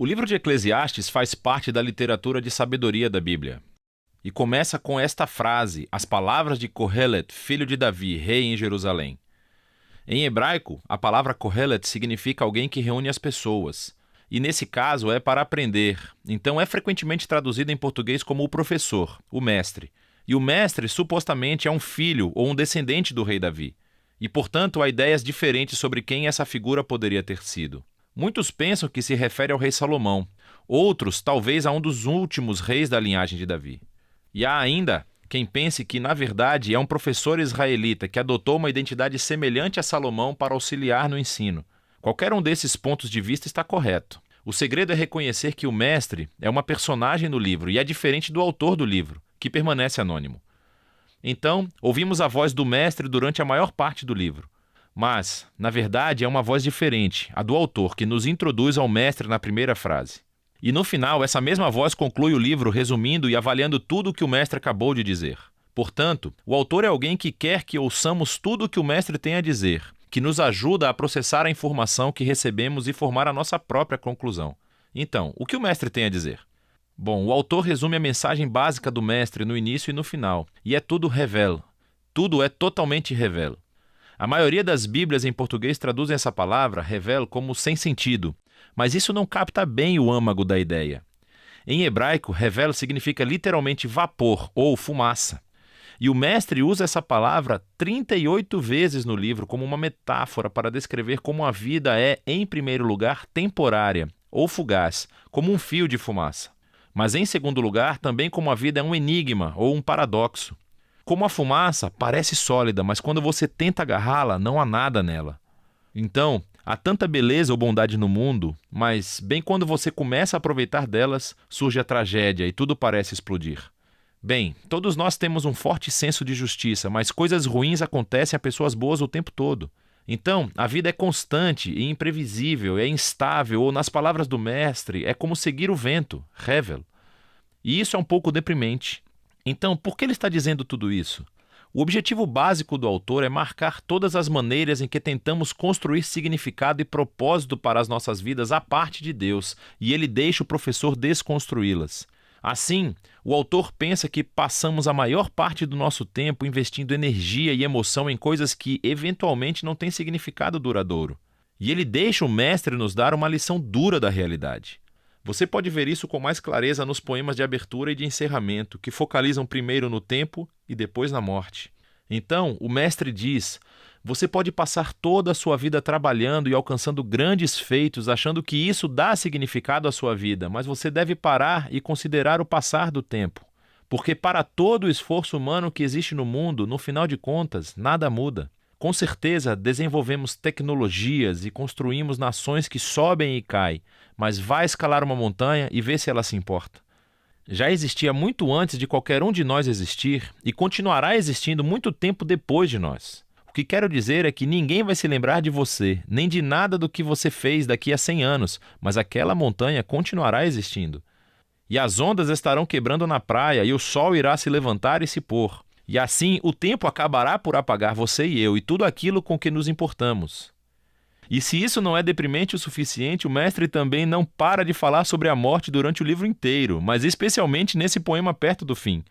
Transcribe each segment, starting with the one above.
O livro de Eclesiastes faz parte da literatura de sabedoria da Bíblia. E começa com esta frase, as palavras de Kohelet, filho de Davi, rei em Jerusalém. Em hebraico, a palavra Kohelet significa alguém que reúne as pessoas. E nesse caso é para aprender, então é frequentemente traduzido em português como o professor, o mestre. E o mestre supostamente é um filho ou um descendente do rei Davi. E portanto há ideias diferentes sobre quem essa figura poderia ter sido. Muitos pensam que se refere ao rei Salomão, outros talvez a um dos últimos reis da linhagem de Davi. E há ainda quem pense que, na verdade, é um professor israelita que adotou uma identidade semelhante a Salomão para auxiliar no ensino. Qualquer um desses pontos de vista está correto. O segredo é reconhecer que o mestre é uma personagem no livro e é diferente do autor do livro, que permanece anônimo. Então, ouvimos a voz do mestre durante a maior parte do livro. Mas, na verdade, é uma voz diferente, a do autor, que nos introduz ao mestre na primeira frase. E no final, essa mesma voz conclui o livro resumindo e avaliando tudo o que o mestre acabou de dizer. Portanto, o autor é alguém que quer que ouçamos tudo o que o mestre tem a dizer, que nos ajuda a processar a informação que recebemos e formar a nossa própria conclusão. Então, o que o mestre tem a dizer? Bom, o autor resume a mensagem básica do mestre no início e no final, e é tudo revel. Tudo é totalmente revel. A maioria das Bíblias em português traduzem essa palavra, revel, como sem sentido, mas isso não capta bem o âmago da ideia. Em hebraico, revel significa literalmente vapor ou fumaça. E o mestre usa essa palavra 38 vezes no livro como uma metáfora para descrever como a vida é, em primeiro lugar, temporária ou fugaz, como um fio de fumaça. Mas, em segundo lugar, também como a vida é um enigma ou um paradoxo. Como a fumaça parece sólida, mas quando você tenta agarrá-la, não há nada nela. Então, há tanta beleza ou bondade no mundo, mas bem quando você começa a aproveitar delas, surge a tragédia e tudo parece explodir. Bem, todos nós temos um forte senso de justiça, mas coisas ruins acontecem a pessoas boas o tempo todo. Então, a vida é constante e imprevisível, é instável, ou nas palavras do mestre, é como seguir o vento, revel. E isso é um pouco deprimente. Então, por que ele está dizendo tudo isso? O objetivo básico do autor é marcar todas as maneiras em que tentamos construir significado e propósito para as nossas vidas à parte de Deus, e ele deixa o professor desconstruí-las. Assim, o autor pensa que passamos a maior parte do nosso tempo investindo energia e emoção em coisas que, eventualmente, não têm significado duradouro. E ele deixa o mestre nos dar uma lição dura da realidade. Você pode ver isso com mais clareza nos poemas de abertura e de encerramento, que focalizam primeiro no tempo e depois na morte. Então, o mestre diz: você pode passar toda a sua vida trabalhando e alcançando grandes feitos, achando que isso dá significado à sua vida, mas você deve parar e considerar o passar do tempo. Porque para todo o esforço humano que existe no mundo, no final de contas, nada muda. Com certeza, desenvolvemos tecnologias e construímos nações que sobem e caem, mas vai escalar uma montanha e vê se ela se importa. Já existia muito antes de qualquer um de nós existir e continuará existindo muito tempo depois de nós. O que quero dizer é que ninguém vai se lembrar de você, nem de nada do que você fez daqui a 100 anos, mas aquela montanha continuará existindo. E as ondas estarão quebrando na praia e o sol irá se levantar e se pôr. E assim o tempo acabará por apagar você e eu e tudo aquilo com que nos importamos. E se isso não é deprimente o suficiente, o mestre também não para de falar sobre a morte durante o livro inteiro, mas especialmente nesse poema perto do fim.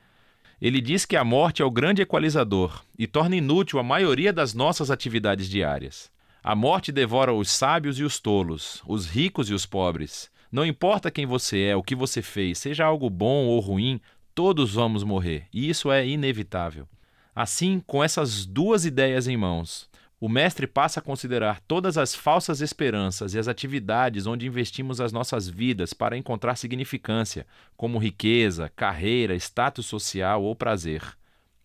Ele diz que a morte é o grande equalizador e torna inútil a maioria das nossas atividades diárias. A morte devora os sábios e os tolos, os ricos e os pobres. Não importa quem você é, o que você fez, seja algo bom ou ruim, todos vamos morrer, e isso é inevitável. Assim, com essas duas ideias em mãos, o mestre passa a considerar todas as falsas esperanças e as atividades onde investimos as nossas vidas para encontrar significância, como riqueza, carreira, status social ou prazer.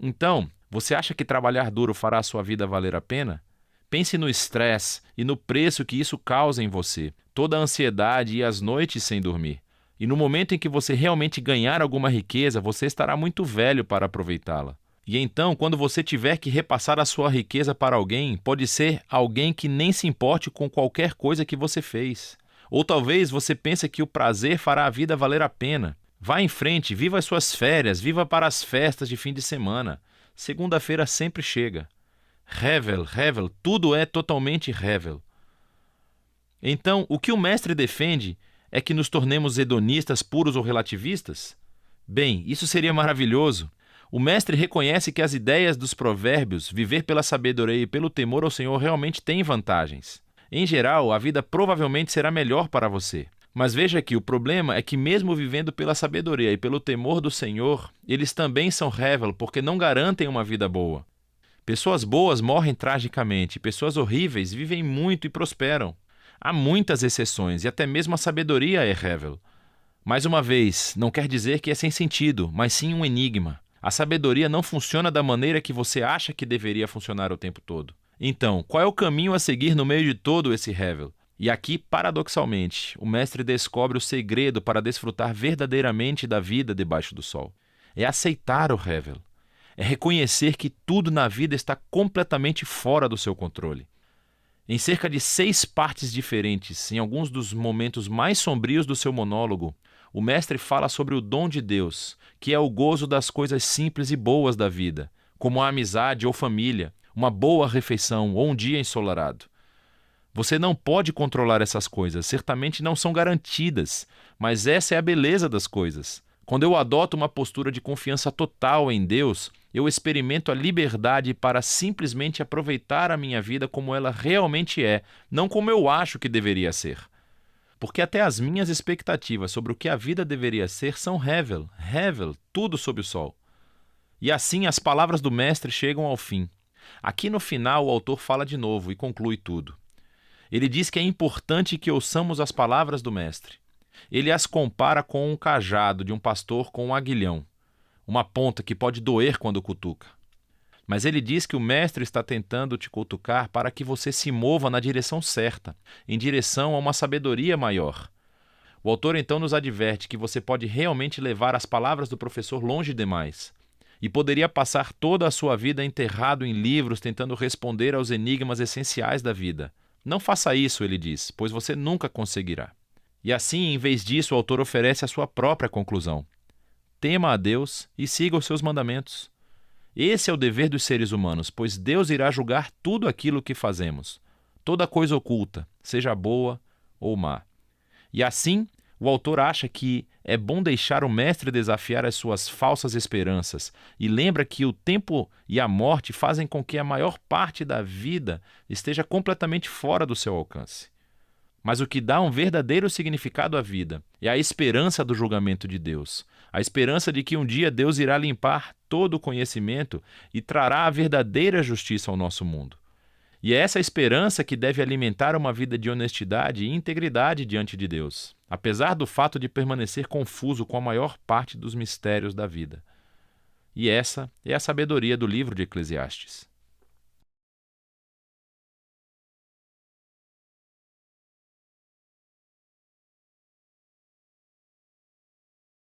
Então, você acha que trabalhar duro fará a sua vida valer a pena? Pense no estresse e no preço que isso causa em você, toda a ansiedade e as noites sem dormir. E no momento em que você realmente ganhar alguma riqueza, você estará muito velho para aproveitá-la. E então, quando você tiver que repassar a sua riqueza para alguém, pode ser alguém que nem se importe com qualquer coisa que você fez. Ou talvez você pense que o prazer fará a vida valer a pena. Vá em frente, viva as suas férias, viva para as festas de fim de semana. Segunda-feira sempre chega. Revel, tudo é totalmente revel. Então, o que o mestre defende É que nos tornemos hedonistas puros ou relativistas? Bem, isso seria maravilhoso. O mestre reconhece que as ideias dos provérbios, viver pela sabedoria e pelo temor ao Senhor, realmente têm vantagens. Em geral, a vida provavelmente será melhor para você. Mas veja que o problema é que mesmo vivendo pela sabedoria e pelo temor do Senhor, eles também são hevel porque não garantem uma vida boa. Pessoas boas morrem tragicamente, pessoas horríveis vivem muito e prosperam. Há muitas exceções e até mesmo a sabedoria é hevel. Mais uma vez, não quer dizer que é sem sentido, mas sim um enigma. A sabedoria não funciona da maneira que você acha que deveria funcionar o tempo todo. Então, qual é o caminho a seguir no meio de todo esse hevel? E aqui, paradoxalmente, o mestre descobre o segredo para desfrutar verdadeiramente da vida debaixo do sol. É aceitar o hevel. É reconhecer que tudo na vida está completamente fora do seu controle. Em cerca de 6 partes diferentes, em alguns dos momentos mais sombrios do seu monólogo, o mestre fala sobre o dom de Deus, que é o gozo das coisas simples e boas da vida, como a amizade ou família, uma boa refeição ou um dia ensolarado. Você não pode controlar essas coisas, certamente não são garantidas, mas essa é a beleza das coisas. Quando eu adoto uma postura de confiança total em Deus, eu experimento a liberdade para simplesmente aproveitar a minha vida como ela realmente é, não como eu acho que deveria ser. Porque até as minhas expectativas sobre o que a vida deveria ser são hevel, tudo sob o sol. E assim as palavras do mestre chegam ao fim. Aqui no final o autor fala de novo e conclui tudo. Ele diz que é importante que ouçamos as palavras do mestre. Ele as compara com um cajado de um pastor com um aguilhão, uma ponta que pode doer quando cutuca. Mas ele diz que o mestre está tentando te cutucar para que você se mova na direção certa, em direção a uma sabedoria maior. O autor então nos adverte que você pode realmente levar as palavras do professor longe demais, e poderia passar toda a sua vida enterrado em livros tentando responder aos enigmas essenciais da vida. Não faça isso, ele diz, pois você nunca conseguirá. E assim, em vez disso, o autor oferece a sua própria conclusão. Tema a Deus e siga os seus mandamentos. Esse é o dever dos seres humanos, pois Deus irá julgar tudo aquilo que fazemos, toda coisa oculta, seja boa ou má. E assim, o autor acha que é bom deixar o mestre desafiar as suas falsas esperanças e lembra que o tempo e a morte fazem com que a maior parte da vida esteja completamente fora do seu alcance. Mas o que dá um verdadeiro significado à vida é a esperança do julgamento de Deus, a esperança de que um dia Deus irá limpar todo o conhecimento e trará a verdadeira justiça ao nosso mundo. E é essa esperança que deve alimentar uma vida de honestidade e integridade diante de Deus, apesar do fato de permanecer confuso com a maior parte dos mistérios da vida. E essa é a sabedoria do livro de Eclesiastes.